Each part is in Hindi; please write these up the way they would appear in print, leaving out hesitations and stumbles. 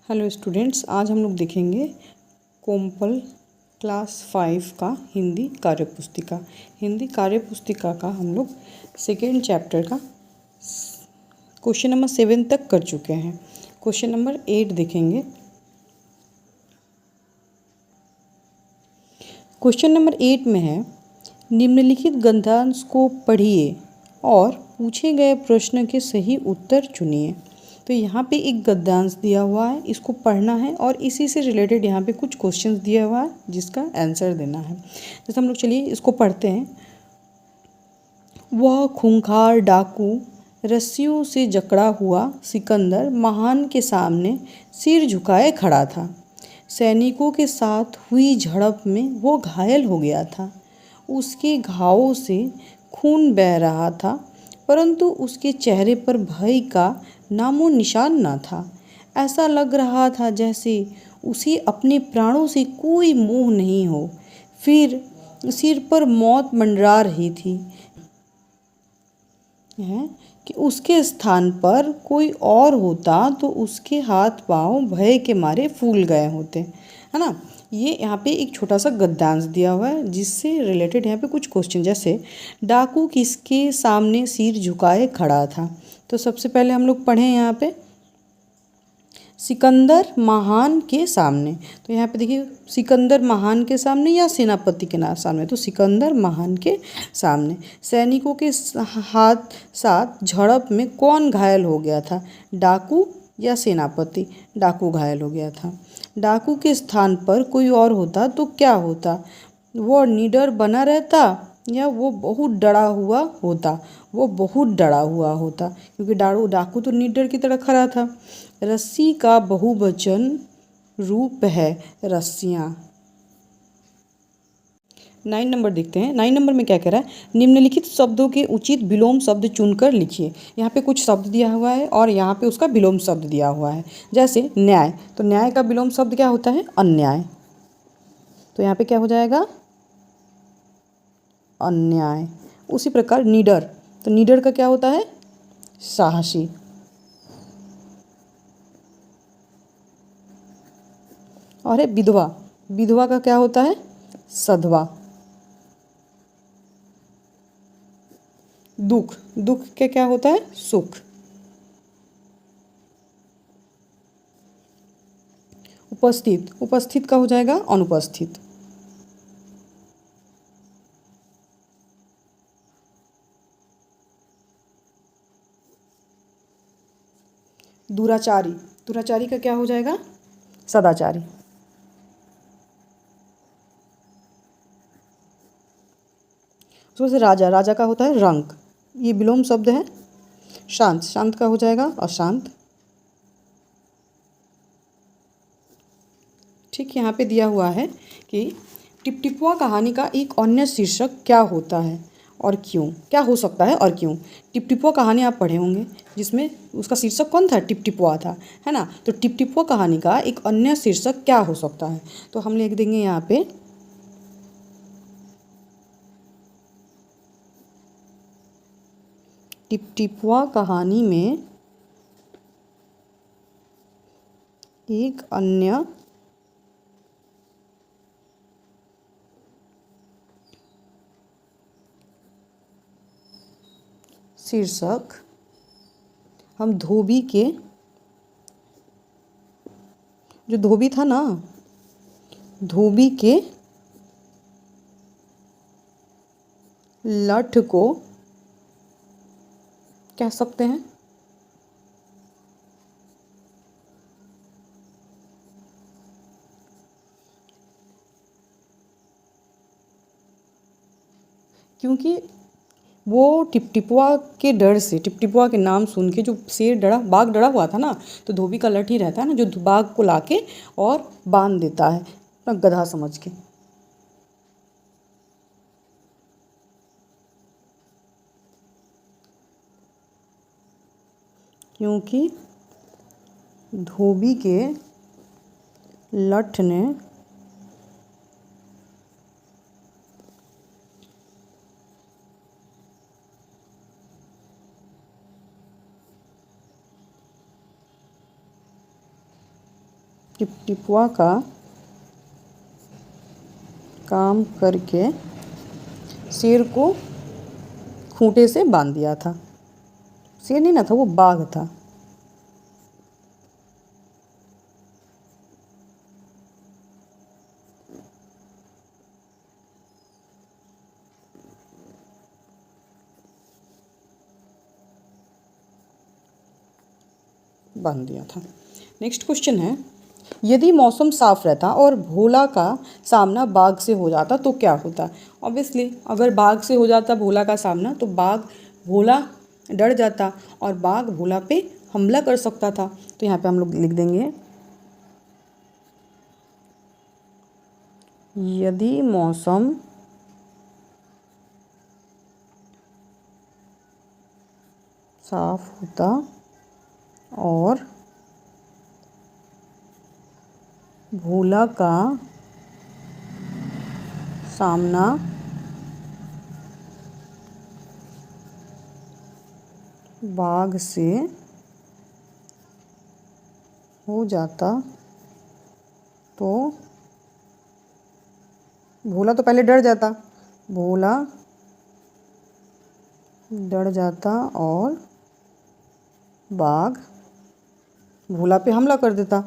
हेलो स्टूडेंट्स, आज हम लोग देखेंगे कोम्पल क्लास 5 का हिंदी कार्यपुस्तिका। हिंदी कार्यपुस्तिका का हम लोग सेकेंड चैप्टर का क्वेश्चन नंबर 7 तक कर चुके हैं। क्वेश्चन नंबर 8 देखेंगे। क्वेश्चन नंबर 8 में है, निम्नलिखित गद्यांश को पढ़िए और पूछे गए प्रश्न के सही उत्तर चुनिए। तो यहाँ पे एक गद्यांश दिया हुआ है, इसको पढ़ना है और इसी से रिलेटेड यहाँ पे कुछ क्वेश्चंस दिया हुआ है जिसका आंसर देना है। जैसे हम लोग चलिए इसको पढ़ते हैं। वह खूंखार डाकू रस्सियों से जकड़ा हुआ सिकंदर महान के सामने सिर झुकाए खड़ा था। सैनिकों के साथ हुई झड़प में वो घायल हो गया था। उसके घावों से खून बह रहा था, परंतु उसके चेहरे पर भय का नामो निशान न था। ऐसा लग रहा था जैसे उसे अपने प्राणों से कोई मोह नहीं हो। फिर सिर पर मौत मंडरा रही थी है कि उसके स्थान पर कोई और होता तो उसके हाथ पांव भय के मारे फूल गए होते, है ना। ये यहाँ पे एक छोटा सा गद्यांश दिया हुआ है जिससे रिलेटेड यहाँ पे कुछ क्वेश्चन, जैसे डाकू किसके सामने सिर झुकाए खड़ा था। तो सबसे पहले हम लोग पढ़ें यहाँ पे सिकंदर महान के सामने। तो यहाँ पे देखिए सिकंदर महान के सामने या सेनापति के सामने, तो सिकंदर महान के सामने। सैनिकों के हाथ साथ झड़प में कौन घायल हो गया था, डाकू या सेनापति। डाकू घायल हो गया था। डाकू के स्थान पर कोई और होता तो क्या होता, वो निडर बना रहता या वो बहुत डरा हुआ होता। वो बहुत डरा हुआ होता क्योंकि डाकू तो निडर की तरह खड़ा था। रस्सी का बहुवचन रूप है रस्सियाँ। 9 नंबर देखते हैं। 9 नंबर में क्या कह रहा है, निम्नलिखित शब्दों के उचित विलोम शब्द चुनकर लिखिए। यहाँ पे कुछ शब्द दिया हुआ है और यहाँ पे उसका विलोम शब्द दिया हुआ है। जैसे न्याय, तो न्याय का विलोम शब्द क्या होता है, अन्याय। तो यहाँ पे क्या हो जाएगा, अन्याय। उसी प्रकार निडर, तो निडर का क्या होता है, साहसी। और है विधवा, विधवा का क्या होता है, सधवा। दुख, दुख के क्या होता है, सुख। उपस्थित, उपस्थित का हो जाएगा अनुपस्थित। दुराचारी, दुराचारी का क्या हो जाएगा, सदाचारी। राजा, राजा का होता है रंक, ये विलोम शब्द है। शांत, शांत का हो जाएगा अशांत। ठीक, यहाँ पे दिया हुआ है कि टिपटिपुआ कहानी का एक अन्य शीर्षक क्या होता है और क्यों, क्या हो सकता है और क्यों। टिपटिपुआ कहानी आप पढ़े होंगे जिसमें उसका शीर्षक कौन था, टिपटिपुआ था, है ना। तो टिपटिपुआ कहानी का एक अन्य शीर्षक क्या हो सकता है, तो हम लिख देंगे यहाँ पे टिपटिपुआ कहानी में एक अन्य शीर्षक हम धोबी के, जो धोबी था ना, धोबी के लठ को कह सकते हैं। क्योंकि वो टिपटिपुआ के डर से, टिपटिपुआ के नाम सुन के जो शेर डरा, बाघ डरा हुआ था ना, तो धोबी का लठ ही रहता है ना जो बाघ को लाके और बांध देता है अपना गधा समझ के। क्योंकि धोबी के लठ ने टिपटिपुआ का काम करके शेर को खूंटे से बांध दिया था। शेर नहीं ना था, वो बाघ था। बांध दिया था। नेक्स्ट क्वेश्चन है, यदि मौसम साफ रहता और भोला का सामना बाघ से हो जाता तो क्या होता। ऑब्वियसली अगर बाघ से हो जाता भोला का सामना तो भोला डर जाता और बाघ भोला पे हमला कर सकता था। तो यहाँ पे हम लोग लिख देंगे, यदि मौसम साफ होता और भोला का सामना बाघ से हो जाता तो भोला तो पहले डर जाता, भोला डर जाता और बाघ भोला पे हमला कर देता।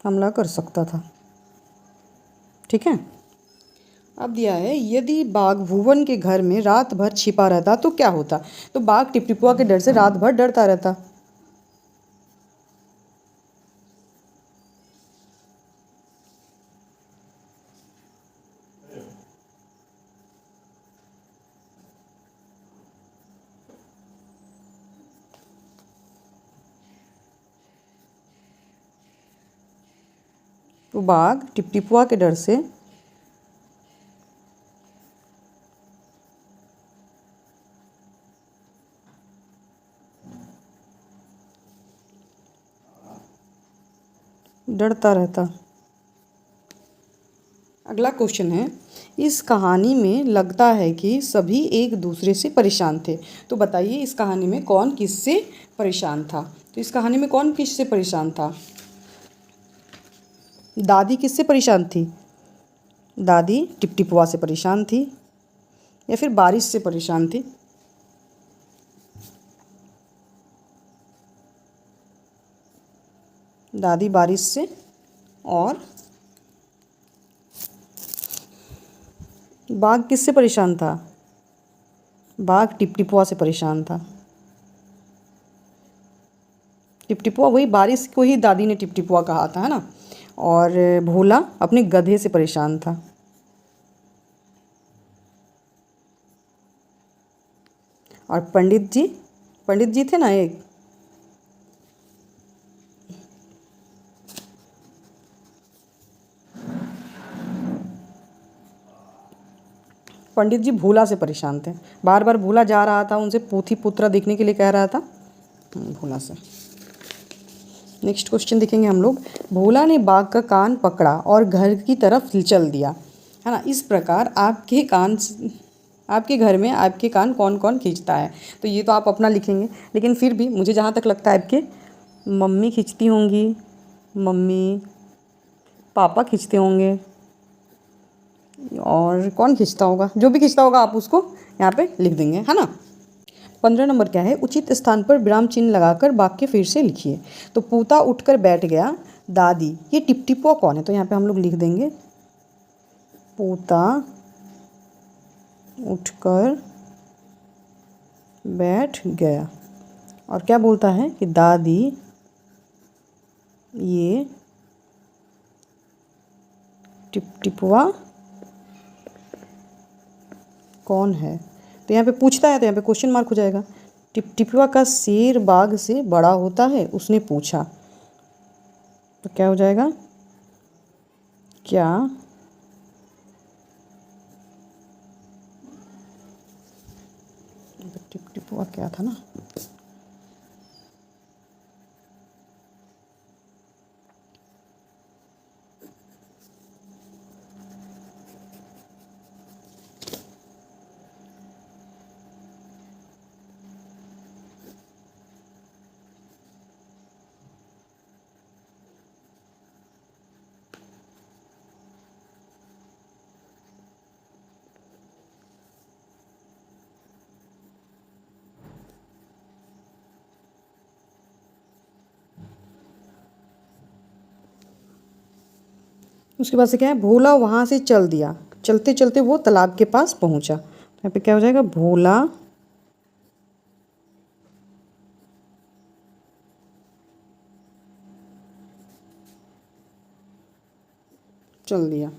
हमला कर सकता था। ठीक है। अब दिया है, यदि बाघ भुवन के घर में रात भर छिपा रहता तो क्या होता। तो बाघ टिपटिपुआ के डर से रात भर डरता रहता। तो बाघ टिपटिपुआ के डर से डरता रहता। अगला क्वेश्चन है, इस कहानी में लगता है कि सभी एक दूसरे से परेशान थे। तो बताइए इस कहानी में कौन किससे परेशान था। तो इस कहानी में कौन किससे परेशान था। दादी किससे परेशान थी। दादी टिपटिपुआ से परेशान थी या फिर बारिश से परेशान थी। दादी बारिश से और बाघ किससे परेशान था। बाघ टिपटिपुआ से परेशान था। टिपटिपुआ वही बारिश को ही दादी ने टिपटिपुआ कहा था, है ना। और भोला अपने गधे से परेशान था। और पंडित जी थे ना एक, पंडित जी भोला से परेशान थे। बार बार भोला जा रहा था उनसे पोथी पुत्रा देखने के लिए कह रहा था, भोला से। नेक्स्ट क्वेश्चन देखेंगे हम लोग, भोला ने बाघ का कान पकड़ा और घर की तरफ चल दिया, है ना। इस प्रकार आपके घर में आपके कान कौन कौन खींचता है। तो ये तो आप अपना लिखेंगे, लेकिन फिर भी मुझे जहाँ तक लगता है आपके मम्मी खींचती होंगी, मम्मी पापा खींचते होंगे, और कौन खींचता होगा, जो भी खींचता होगा आप उसको यहाँ पे लिख देंगे, है ना। 15 नंबर क्या है, उचित स्थान पर विराम चिन्ह लगाकर वाक्य फिर से लिखिए। तो पूता उठकर बैठ गया, दादी, ये टिपटिपुआ कौन है। तो यहाँ पे हम लोग लिख देंगे, पूता उठकर बैठ गया। और क्या बोलता है कि दादी, ये टिपटिपुआ कौन है। तो यहाँ पे पूछता है तो यहाँ पे क्वेश्चन मार्क हो जाएगा। टिपटिपुआ का शेर बाघ से बड़ा होता है, उसने पूछा। तो क्या हो जाएगा, क्या टिपटिपुआ क्या था ना, उसके बाद से क्या है, भोला वहाँ से चल दिया, चलते चलते वो तालाब के पास पहुँचा। यहाँ पे क्या हो जाएगा, भोला चल दिया।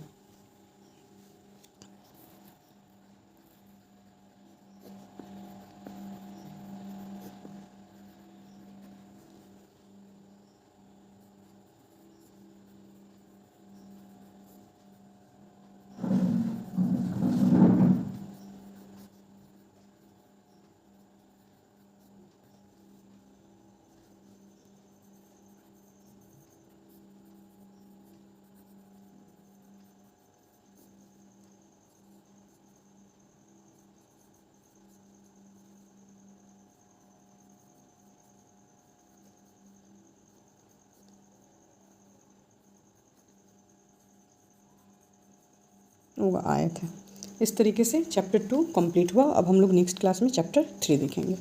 वो आए थे। इस तरीके से चैप्टर 2 कंप्लीट हुआ। अब हम लोग नेक्स्ट क्लास में चैप्टर 3 देखेंगे।